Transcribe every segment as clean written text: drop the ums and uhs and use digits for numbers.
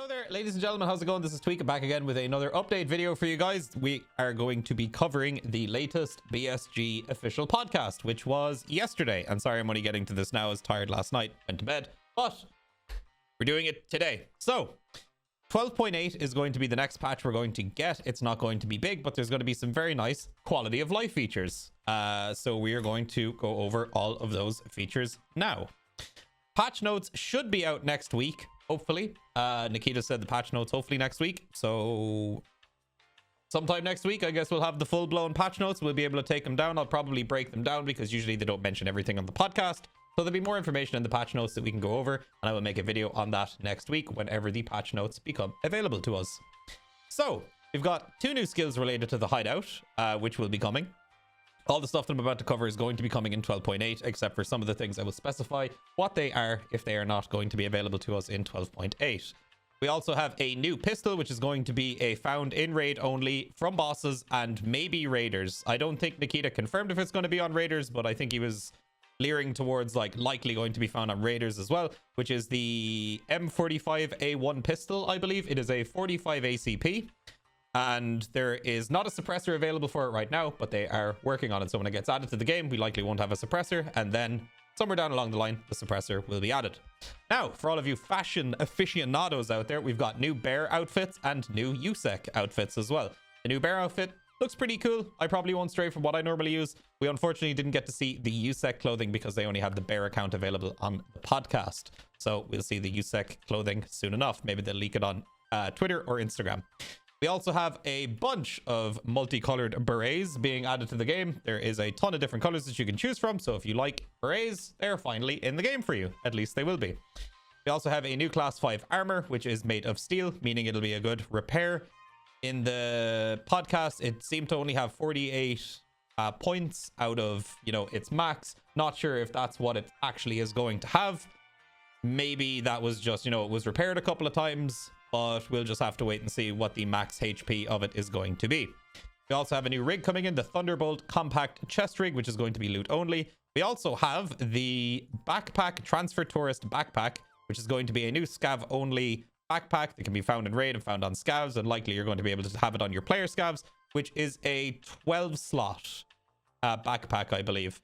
Hello there, ladies and gentlemen. How's it going? This is TweaK back again with another update video for you guys. We are going to be covering the latest BSG official podcast, which was yesterday. And sorry, I'm only getting to this now. I was tired last night, went to bed, but we're doing it today. So 12.8 is going to be the next patch we're going to get. It's not going to be big, but there's going to be some very nice quality of life features. So we are going to go over all of those features now. Patch notes should be out next week, hopefully. Nikita said the patch notes hopefully next week. So sometime next week, I guess we'll have the full-blown patch notes. We'll be able to take them down. I'll probably break them down because usually they don't mention everything on the podcast. So there'll be more information in the patch notes that we can go over, and I will make a video on that next week whenever the patch notes become available to us. So we've got 2 new skills related to the hideout, which will be coming. All the stuff that I'm about to cover is going to be coming in 12.8, except for some of the things I will specify what they are if they are not going to be available to us in 12.8. We also have a new pistol, which is going to be a found in raid only from bosses and maybe raiders. I don't think Nikita confirmed if it's going to be on raiders, but I think he was leering towards like likely going to be found on raiders as well, which is the M45A1 pistol. I believe it is a 45 ACP. And there is not a suppressor available for it right now, but they are working on it. So when it gets added to the game, we likely won't have a suppressor. And then somewhere down along the line, the suppressor will be added. Now, for all of you fashion aficionados out there, we've got new bear outfits and new USEC outfits as well. The new bear outfit looks pretty cool. I probably won't stray from what I normally use. We unfortunately didn't get to see the USEC clothing because they only had the bear account available on the podcast. So we'll see the USEC clothing soon enough. Maybe they'll leak it on Twitter or Instagram. We also have a bunch of multicolored berets being added to the game. There is a ton of different colors that you can choose from. So if you like berets, they're finally in the game for you. At least they will be. We also have a new class 5 armor, which is made of steel, meaning it'll be a good repair. In the podcast, it seemed to only have 48 points out of, its max. Not sure if that's what it actually is going to have. Maybe that was just, it was repaired a couple of times. But we'll just have to wait and see what the max HP of it is going to be. We also have a new rig coming in, the Thunderbolt Compact Chest Rig, which is going to be loot only. We also have the Backpack Transfer Tourist Backpack, which is going to be a new scav only backpack that can be found in raid and found on scavs, and likely you're going to be able to have it on your player scavs, which is a 12 slot backpack, I believe.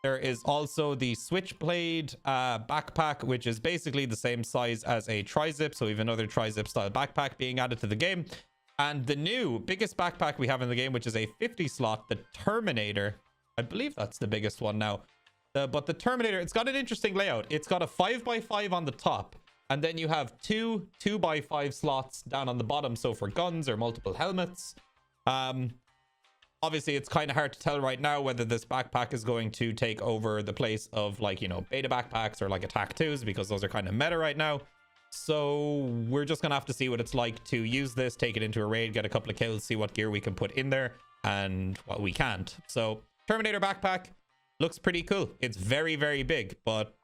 There is also the Switchblade backpack, which is basically the same size as a tri-zip. So we have another tri-zip style backpack being added to the game. And the new biggest backpack we have in the game, which is a 50 slot, the Terminator. I believe that's the biggest one now. But the Terminator, it's got an interesting layout. It's got a 5x5 on the top. And then you have 2 2x5 slots down on the bottom. So for guns or multiple helmets. Obviously, it's kind of hard to tell right now whether this backpack is going to take over the place of beta backpacks or like attack 2s, because those are kind of meta right now. So we're just going to have to see what it's like to use this, take it into a raid, get a couple of kills, see what gear we can put in there and what we can't. So Terminator backpack looks pretty cool. It's very, very big, but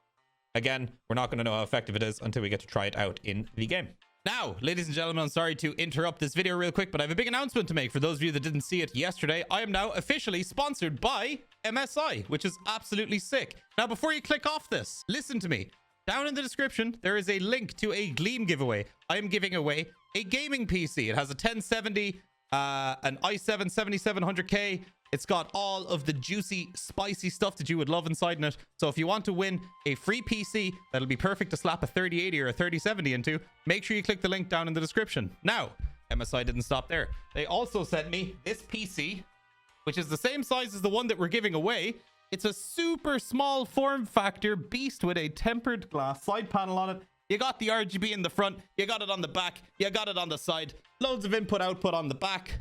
again, we're not going to know how effective it is until we get to try it out in the game. Now, ladies and gentlemen, I'm sorry to interrupt this video real quick, but I have a big announcement to make. For those of you that didn't see it yesterday, I am now officially sponsored by MSI, which is absolutely sick. Now, before you click off this, listen to me. Down in the description, there is a link to a Gleam giveaway. I am giving away a gaming PC. It has a 1070, an i7 7700K. It's got all of the juicy, spicy stuff that you would love inside it. So if you want to win a free PC that'll be perfect to slap a 3080 or a 3070 into, make sure you click the link down in the description. Now, MSI didn't stop there. They also sent me this PC, which is the same size as the one that we're giving away. It's a super small form factor beast with a tempered glass side panel on it. You got the RGB in the front, you got it on the back, you got it on the side. Loads of input output on the back.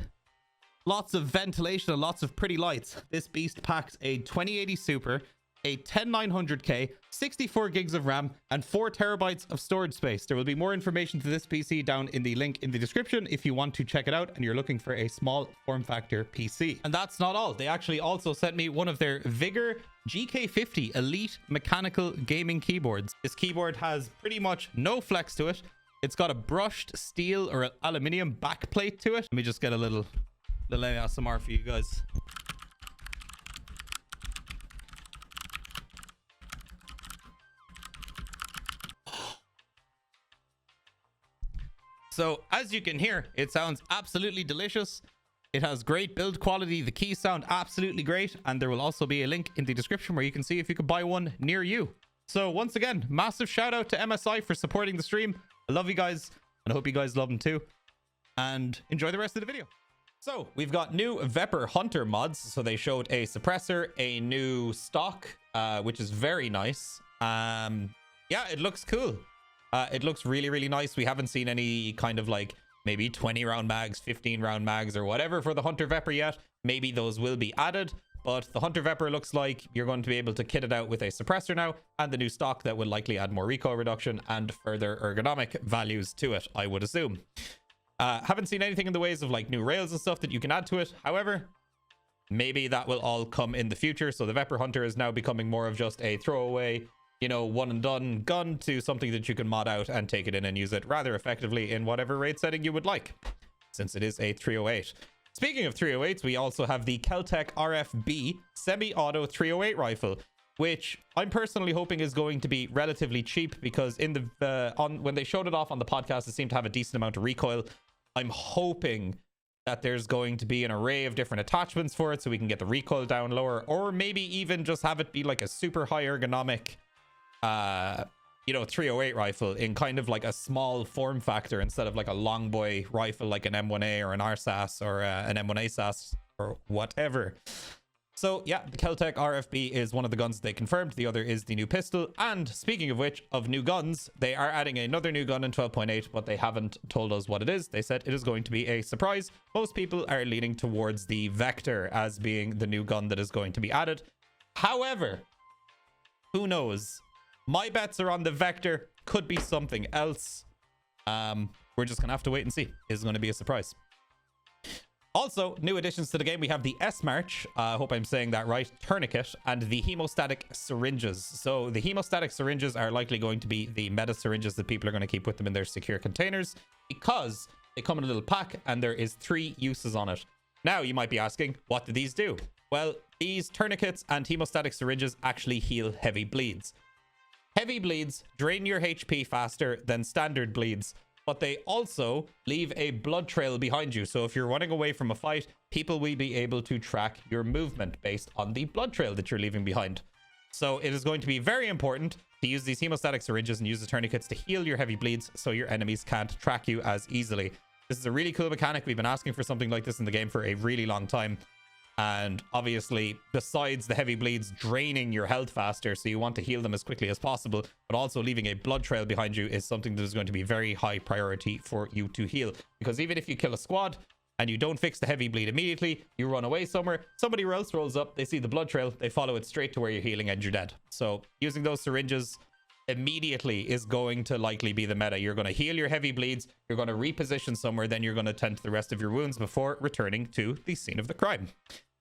Lots of ventilation and lots of pretty lights. This beast packs a 2080 Super, a 10900K, 64 gigs of RAM, and 4 terabytes of storage space. There will be more information to this PC down in the link in the description if you want to check it out and you're looking for a small form factor PC. And that's not all. They actually also sent me one of their Vigor GK50 Elite mechanical gaming keyboards. This keyboard has pretty much no flex to it. It's got a brushed steel or aluminium backplate to it. Let me just get a little ASMR for you guys. So as you can hear, it sounds absolutely delicious. It has great build quality. The keys sound absolutely great. And there will also be a link in the description where you can see if you could buy one near you. So once again, massive shout out to MSI for supporting the stream. I love you guys and I hope you guys love them too. And enjoy the rest of the video. So we've got new Vepr Hunter mods. So they showed a suppressor, a new stock, which is very nice. Yeah, it looks cool. It looks really, really nice. We haven't seen any kind of like maybe 20 round mags, 15 round mags or whatever for the Hunter Vepr yet. Maybe those will be added, but the Hunter Vepr looks like you're going to be able to kit it out with a suppressor now and the new stock that will likely add more recoil reduction and further ergonomic values to it, I would assume. Haven't seen anything in the ways of like new rails and stuff that you can add to it. However, maybe that will all come in the future. So the Vepr Hunter is now becoming more of just a throwaway, you know, one and done gun to something that you can mod out and take it in and use it rather effectively in whatever raid setting you would like, since it is a 308. Speaking of 308s, we also have the Keltec RFB semi-auto 308 rifle, which I'm personally hoping is going to be relatively cheap because in the when they showed it off on the podcast, it seemed to have a decent amount of recoil. I'm hoping that there's going to be an array of different attachments for it so we can get the recoil down lower, or maybe even just have it be like a super high ergonomic, you know, 308 rifle in kind of like a small form factor instead of like a long boy rifle like an M1A or an RSAS or an M1A SAS or whatever. So yeah, the Keltec RFB is one of the guns they confirmed. The other is the new pistol. And speaking of which, of new guns, they are adding another new gun in 12.8, but they haven't told us what it is. They said it is going to be a surprise. Most people are leaning towards the Vector as being the new gun that is going to be added. However, who knows? My bets are on the Vector. Could be something else. We're just gonna have to wait and see. It's going to be a surprise. Also, new additions to the game, we have the S-March, I hope I'm saying that right, Tourniquet, and the hemostatic syringes. So the hemostatic syringes are likely going to be the meta syringes that people are going to keep with them in their secure containers because they come in a little pack and there is 3 uses on it. Now, you might be asking, what do these do? Well, these tourniquets and hemostatic syringes actually heal heavy bleeds. Heavy bleeds drain your HP faster than standard bleeds, but they also leave a blood trail behind you. So if you're running away from a fight, people will be able to track your movement based on the blood trail that you're leaving behind. So it is going to be very important to use these hemostatic syringes and use the tourniquets to heal your heavy bleeds so your enemies can't track you as easily. This is a really cool mechanic. We've been asking for something like this in the game for a really long time. And obviously, besides the heavy bleeds draining your health faster, so you want to heal them as quickly as possible, but also leaving a blood trail behind you is something that is going to be very high priority for you to heal. Because even if you kill a squad and you don't fix the heavy bleed immediately, you run away somewhere, somebody else rolls up, they see the blood trail, they follow it straight to where you're healing and you're dead. So using those syringes immediately is going to likely be the meta. You're going to heal your heavy bleeds, you're going to reposition somewhere, then you're going to tend to the rest of your wounds before returning to the scene of the crime.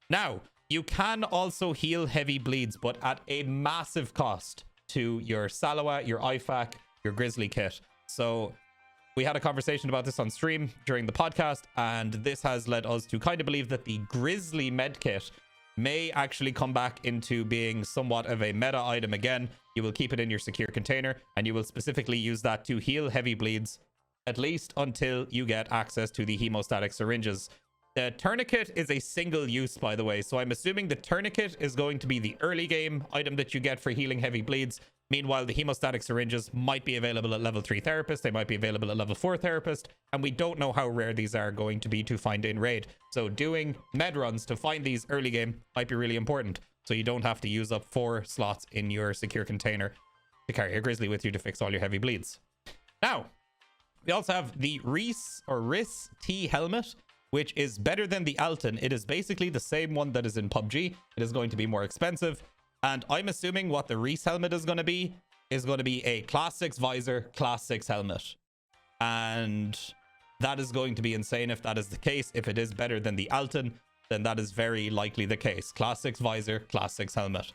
Now, you can also heal heavy bleeds, but at a massive cost to your Salawa, your IFAK, your Grizzly kit. So we had a conversation about this on stream during the podcast, and this has led us to kind of believe that the Grizzly medkit may actually come back into being somewhat of a meta item again. You will keep it in your secure container, and you will specifically use that to heal heavy bleeds, at least until you get access to the hemostatic syringes. The tourniquet is a single use, by the way, so I'm assuming the tourniquet is going to be the early game item that you get for healing heavy bleeds. Meanwhile, the hemostatic syringes might be available at level 3 therapist, they might be available at level 4 therapist, and we don't know how rare these are going to be to find in raid. So doing med runs to find these early game might be really important, so you don't have to use up 4 slots in your secure container to carry a Grizzly with you to fix all your heavy bleeds. Now, we also have the RIS T helmet, which is better than the Alton. It is basically the same one that is in PUBG. It is going to be more expensive. And I'm assuming what the Reese helmet is going to be a class 6 visor, class 6 helmet. And that is going to be insane if that is the case. If it is better than the Alton, then that is very likely the case. Class 6 visor, class 6 helmet.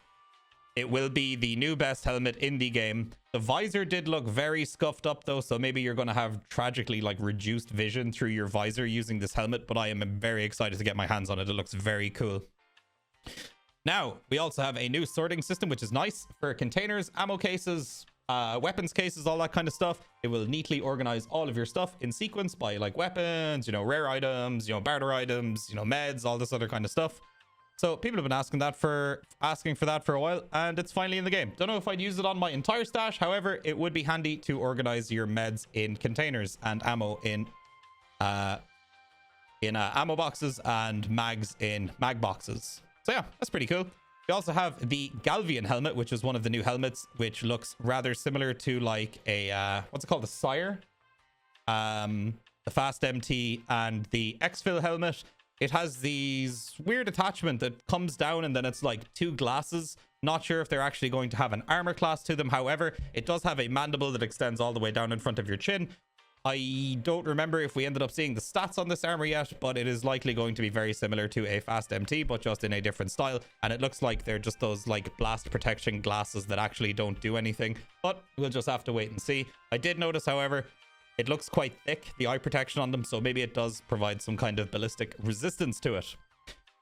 It will be the new best helmet in the game. The visor did look very scuffed up though, so maybe you're going to have tragically like reduced vision through your visor using this helmet, but I am very excited to get my hands on it. It looks very cool. Now, we also have a new sorting system, which is nice for containers, ammo cases, weapons cases, all that kind of stuff. It will neatly organize all of your stuff in sequence by like weapons, you know, rare items, you know, barter items, you know, meds, all this other kind of stuff. So people have been asking for that for a while, and it's finally in the game. Don't know if I'd use it on my entire stash. However, it would be handy to organize your meds in containers and ammo in ammo boxes and mags in mag boxes. So yeah, that's pretty cool. We also have the Galvian helmet, which is one of the new helmets, which looks rather similar to like a what's it called, the Sire, the Fast MT, and the Exfil helmet. It has these weird attachment that comes down and then it's like two glasses. Not sure if they're actually going to have an armor class to them. However, it does have a mandible that extends all the way down in front of your chin. I don't remember if we ended up seeing the stats on this armor yet, but it is likely going to be very similar to a Fast MT, but just in a different style. And it looks like they're just those like blast protection glasses that actually don't do anything, but we'll just have to wait and see. I did notice, however, it looks quite thick, the eye protection on them, so maybe it does provide some kind of ballistic resistance to it.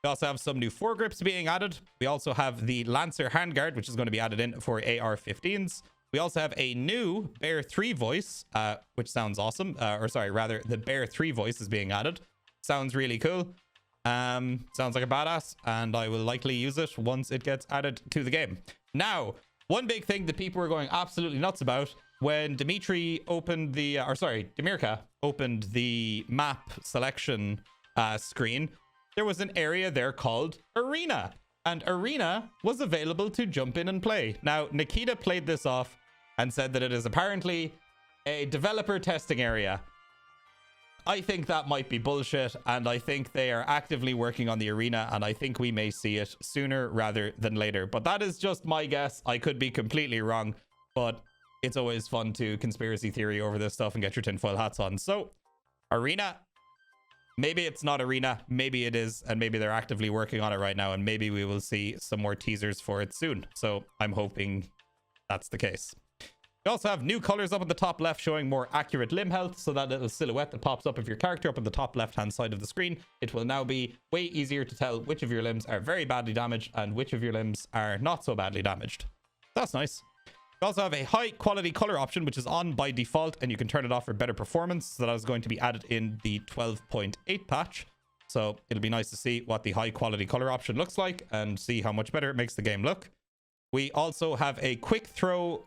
We also have some new foregrips being added. We also have the Lancer handguard, which is going to be added in for AR-15s. We also have a new Bear 3 voice, which sounds awesome. Or sorry, rather, the Bear 3 voice is being added. Sounds really cool. Sounds like a badass, and I will likely use it once it gets added to the game. Now, one big thing that people were going absolutely nuts about when Dimitri opened the, Demirka opened the map selection screen, there was an area there called Arena. And Arena was available to jump in and play. Now, Nikita played this off and said that it is apparently a developer testing area. I think that might be bullshit, and I think they are actively working on the Arena, and I think we may see it sooner rather than later. But that is just my guess. I could be completely wrong, but it's always fun to conspiracy theory over this stuff and get your tinfoil hats on. So, Arena, maybe it's not Arena, maybe it is, and maybe they're actively working on it right now, and maybe we will see some more teasers for it soon. So, I'm hoping that's the case. We also have new colors up at the top left showing more accurate limb health, so that little silhouette that pops up of your character up at the top left-hand side of the screen. It will now be way easier to tell which of your limbs are very badly damaged and which of your limbs are not so badly damaged. That's nice. We also have a high quality color option, which is on by default, and you can turn it off for better performance. So that is going to be added in the 12.8 patch. So it'll be nice to see what the high quality color option looks like and see how much better it makes the game look. We also have a quick throw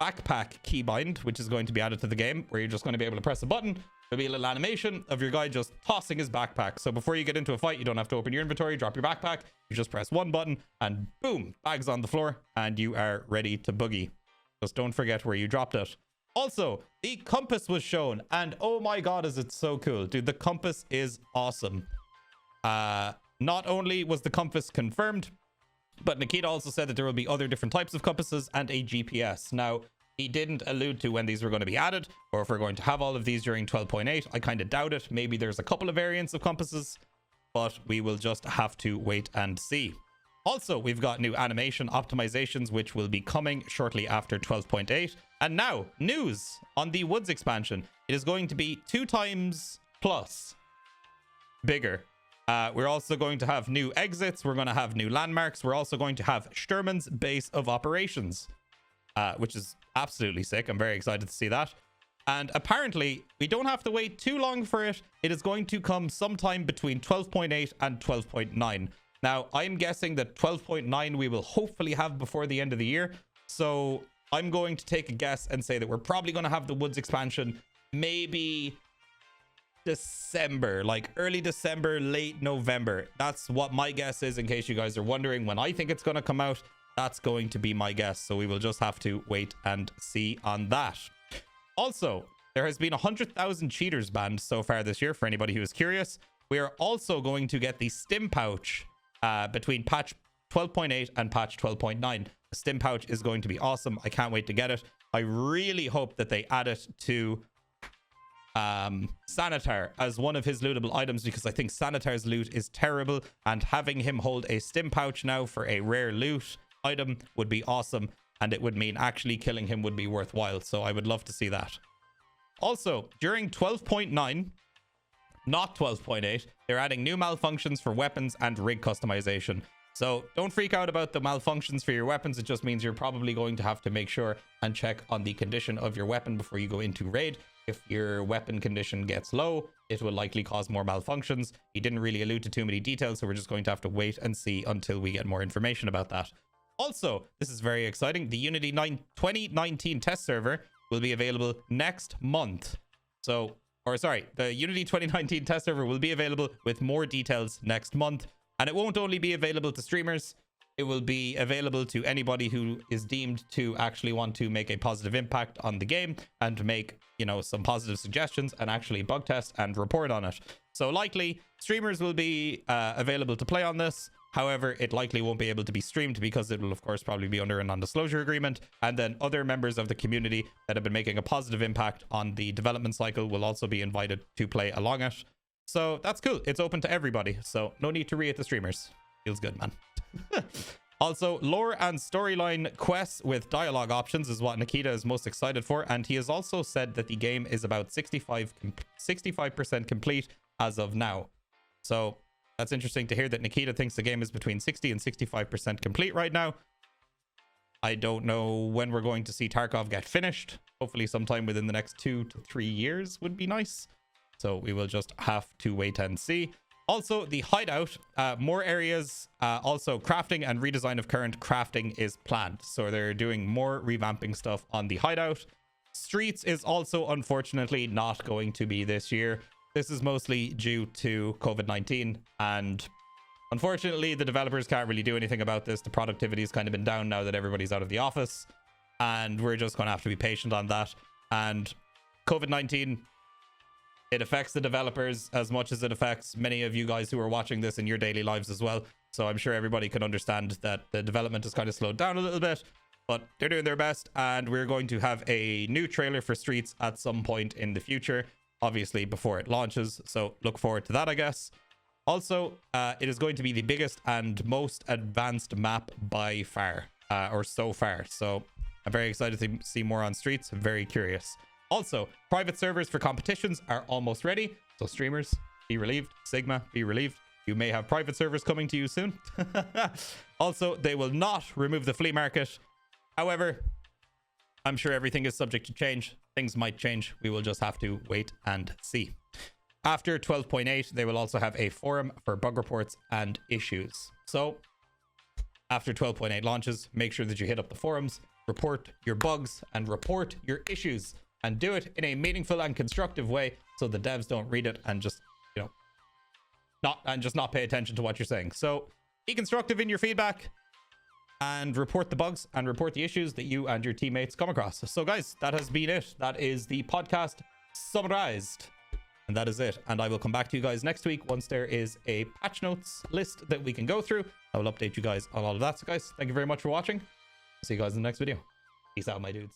backpack keybind, which is going to be added to the game, where you're just going to be able to press a button. There'll be a little animation of your guy just tossing his backpack. So before you get into a fight, you don't have to open your inventory, drop your backpack. You just press one button and boom, bag's on the floor and you are ready to boogie. Just don't forget where you dropped it. Also, the compass was shown, and oh my god, is it so cool. Dude, the compass is awesome. Not only was the compass confirmed, but Nikita also said that there will be other different types of compasses and a GPS. Now, he didn't allude to when these were going to be added, or if we're going to have all of these during 12.8. I kind of doubt it. Maybe there's a couple of variants of compasses, but we will just have to wait and see. Also, we've got new animation optimizations, which will be coming shortly after 12.8. And now, news on the Woods expansion. It is going to be 2 times plus bigger. We're also going to have new exits. We're going to have new landmarks. We're also going to have Sturman's base of operations, which is absolutely sick. I'm very excited to see that. And apparently, we don't have to wait too long for it. It is going to come sometime between 12.8 and 12.9. Now, I'm guessing that 12.9 we will hopefully have before the end of the year. So I'm going to take a guess and say that we're probably going to have the Woods expansion maybe December, like early December, late November. That's what my guess is, in case you guys are wondering when I think it's going to come out. That's going to be my guess. So we will just have to wait and see on that. Also, there has been 100,000 cheaters banned so far this year, for anybody who is curious. We are also going to get the stim pouch between patch 12.8 and patch 12.9. The stim pouch is going to be awesome. I can't wait to get it. I really hope that they add it to Sanitar as one of his lootable items, because I think Sanitar's loot is terrible, and having him hold a stim pouch now for a rare loot item would be awesome, and it would mean actually killing him would be worthwhile. So I would love to see that. Also, during 12.9, not 12.8, they're adding new malfunctions for weapons and rig customization. So don't freak out about the malfunctions for your weapons. It just means you're probably going to have to make sure and check on the condition of your weapon before you go into raid. If your weapon condition gets low, it will likely cause more malfunctions. He didn't really allude to too many details, so we're just going to have to wait and see until we get more information about that. Also, this is very exciting. The Unity 2019 test server will be available next month. So, or sorry, the Unity 2019 test server will be available with more details next month. And it won't only be available to streamers, it will be available to anybody who is deemed to actually want to make a positive impact on the game and make, you know, some positive suggestions and actually bug test and report on it. So likely streamers will be available to play on this. However, it likely won't be able to be streamed because it will, of course, probably be under a non-disclosure agreement. And then other members of the community that have been making a positive impact on the development cycle will also be invited to play along it. So that's cool. It's open to everybody. So no need to re-hit the streamers. Feels good, man. Also, lore and storyline quests with dialogue options is what Nikita is most excited for. And he has also said that the game is about 65% complete as of now. So that's interesting to hear that Nikita thinks the game is between 60 and 65% complete right now. I don't know when we're going to see Tarkov get finished. Hopefully sometime within the next 2 to 3 years would be nice. So we will just have to wait and see. Also, the hideout, more areas, also crafting and redesign of current crafting is planned. So they're doing more revamping stuff on the hideout. Streets is also unfortunately not going to be this year. This is mostly due to COVID-19, and unfortunately the developers can't really do anything about this. The productivity has kind of been down now that everybody's out of the office, and we're just going to have to be patient on that. And COVID-19, it affects the developers as much as it affects many of you guys who are watching this in your daily lives as well. So I'm sure everybody can understand that the development has kind of slowed down a little bit, but they're doing their best, and we're going to have a new trailer for Streets at some point in the future, obviously before it launches. So look forward to that, I guess. Also, it is going to be the biggest and most advanced map by far, or so far. So I'm very excited to see more on Streets. I'm very curious. Also, private servers for competitions are almost ready. So streamers, be relieved. Sigma, be relieved. You may have private servers coming to you soon. Also, they will not remove the flea market. However, I'm sure everything is subject to change. Things might change. We will just have to wait and see. After 12.8, they will also have a forum for bug reports and issues. So after 12.8 launches, make sure that you hit up the forums, report your bugs and report your issues, and do it in a meaningful and constructive way so the devs don't read it and just, you know, not pay attention to what you're saying. So be constructive in your feedback and report the bugs and report the issues that you and your teammates come across. So guys, that has been it. That is the podcast summarized, and that is it. And I will come back to you guys next week once there is a patch notes list that we can go through. I will update you guys on all of that. So guys, thank you very much for watching. See you guys in the next video. Peace out, my dudes.